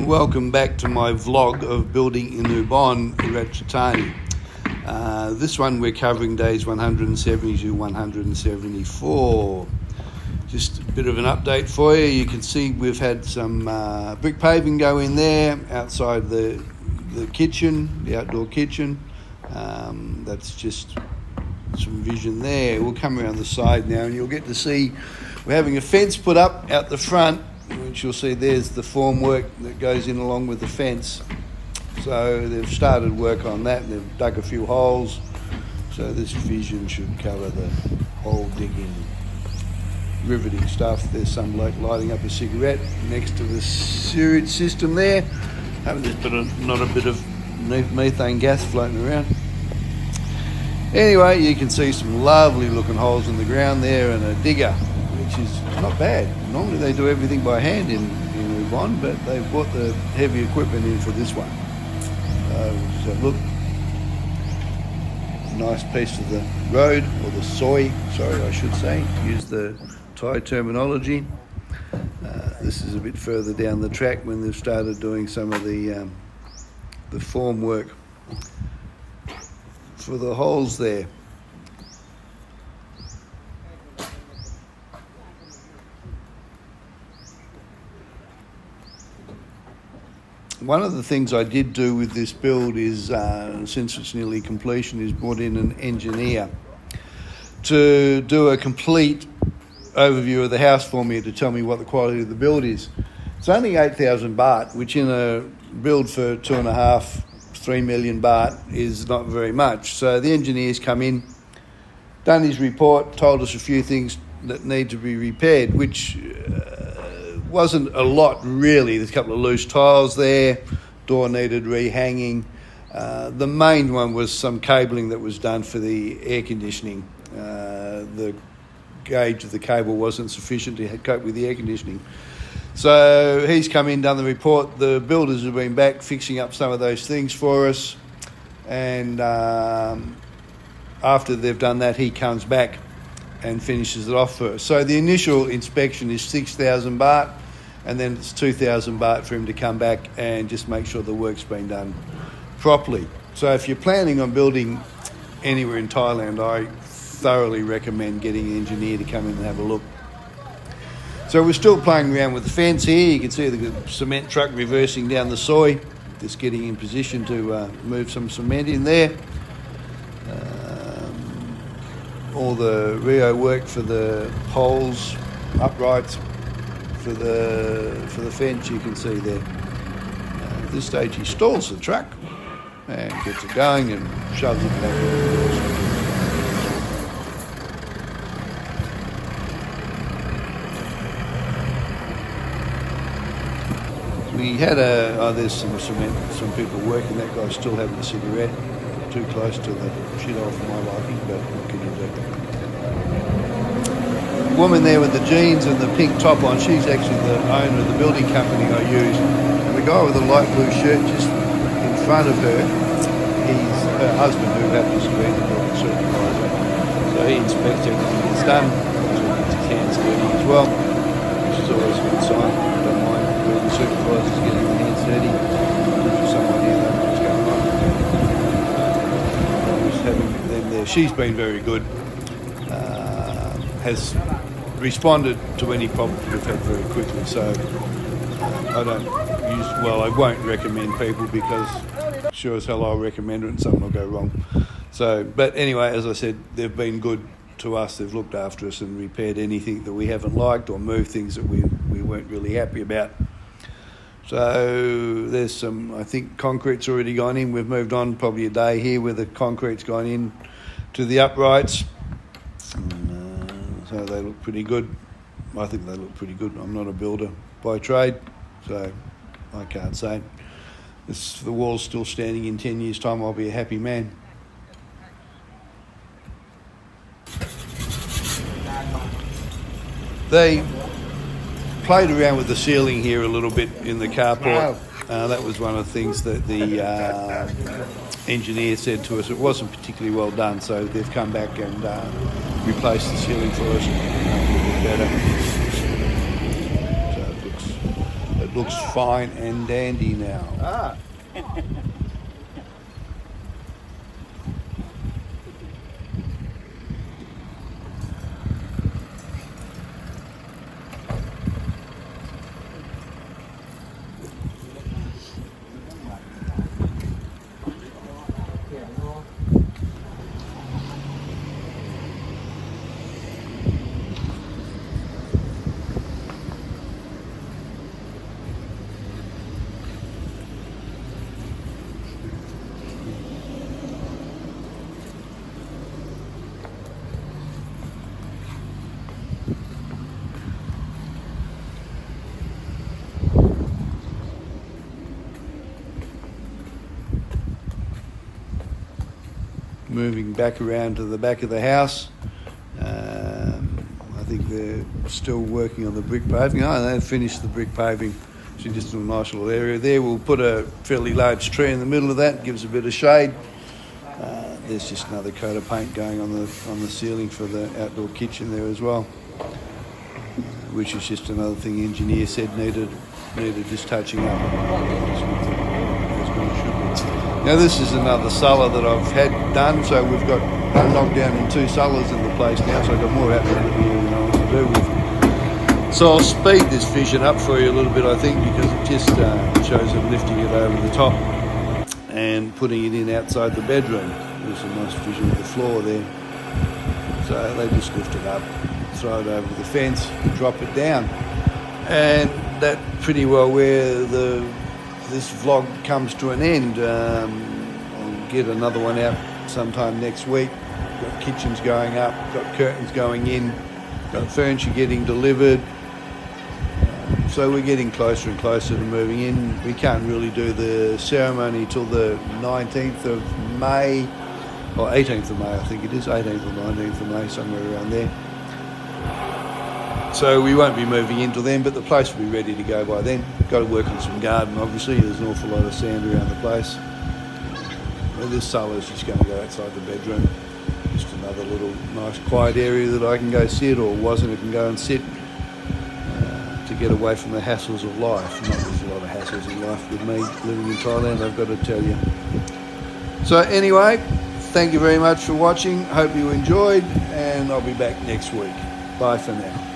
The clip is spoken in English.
Welcome back to my vlog of building in Ubon, Ratchathani. This one we're covering days 170 to 174. Just a bit of an update for you. You can see we've had some brick paving go in there outside the kitchen, the outdoor kitchen. That's just some vision there. We'll come around the side now and you'll get to see we're having a fence put up out the front, which you'll see there's the formwork that goes in along with the fence. So they've started work on that and they've dug a few holes. So this vision should cover the hole digging, riveting stuff. There's some bloke lighting up a cigarette next to the sewage system there. There's not a bit of methane gas floating around. Anyway, you can see some lovely looking holes in the ground there and a digger, which is not bad. Normally they do everything by hand in Ubon, but they've brought the heavy equipment in for this one. So look, nice piece of the road, or the soy, sorry I should say, use the Thai terminology. This is a bit further down the track when they've started doing some of the form work for the holes there. One of the things I did do with this build is, since it's nearly completion, is brought in an engineer to do a complete overview of the house for me to tell me what the quality of the build is. It's only 8,000 baht, which in a build for 2.5, 3 million baht is not very much. So the engineer's come in, done his report, told us a few things that need to be repaired, which wasn't a lot really. There's a couple of loose tiles there, door needed rehanging. The main one was some cabling that was done for the air conditioning. The gauge of the cable wasn't sufficient to cope with the air conditioning. So he's come in, done the report. The builders have been back fixing up some of those things for us. And after they've done that, he comes back and finishes it off for us. So the initial inspection is 6,000 baht, and then it's 2,000 baht for him to come back and just make sure the work's been done properly. So if you're planning on building anywhere in Thailand, I thoroughly recommend getting an engineer to come in and have a look. So we're still playing around with the fence here. You can see the cement truck reversing down the soy, just getting in position to move some cement in there. All the Rio work for the poles, uprights for the fence, you can see there. At this stage he stalls the truck and gets it going and shoves it back. We had there's some cement, some people working. That guy's still having a cigarette. Too close to the shithole for my liking, but what can you do? The woman there with the jeans and the pink top on, she's actually the owner of the building company I use. And the guy with the light blue shirt just in front of her, he's her husband, who happens to be the building supervisor. So he inspects everything that's done, gets his hands dirty as well, which is always a good sign. Don't mind building supervisors getting their hands dirty. Someone here knows what's going on. Having them there. She's been very good, has responded to any problems we've had very quickly, so I won't recommend people, because sure as hell I'll recommend it and something will go wrong. So, but anyway, as I said, they've been good to us. They've looked after us and repaired anything that we haven't liked or moved things that we weren't really happy about. So there's some, I think concrete's already gone in. We've moved on probably a day here where the concrete's gone in to the uprights. So they look pretty good. I think they look pretty good. I'm not a builder by trade, so I can't say. If the wall's still standing in 10 years' time, I'll be a happy man. They played around with the ceiling here a little bit in the carport. That was one of the things that the engineer said to us. It wasn't particularly well done, so they've come back and replaced the ceiling for us and made it a bit better. So it looks fine and dandy now. Ah. Moving back around to the back of the house. I think they're still working on the brick paving. Oh, they've finished the brick paving. So just a nice little area there. We'll put a fairly large tree in the middle of that, gives a bit of shade. There's just another coat of paint going on the ceiling for the outdoor kitchen there as well, which is just another thing the engineer said needed just touching up. Now this is another cellar that I've had done, so we've got knocked down in 2 cellars in the place now, so I've got more happening here than I want to do with. So I'll speed this vision up for you a little bit, I think, because it just shows them lifting it over the top and putting it in outside the bedroom. There's a nice vision of the floor there. So they just lift it up, throw it over the fence, drop it down. And that pretty well where this vlog comes to an end. I'll get another one out sometime next week. Got kitchens going up, got curtains going in, got furniture getting delivered. So we're getting closer and closer to moving in. We can't really do the ceremony till the 19th of May, or 18th of May I think it is, 18th or 19th of May, somewhere around there. So we won't be moving in till then, but the place will be ready to go by then. Got to work on some garden, obviously. There's an awful lot of sand around the place. Well, this cellar is just going to go outside the bedroom. Just another little nice quiet area that I can go sit, or Wasn't can go and sit to get away from the hassles of life. Not there's a lot of hassles in life with me living in Thailand, I've got to tell you. So anyway, thank you very much for watching. Hope you enjoyed, and I'll be back next week. Bye for now.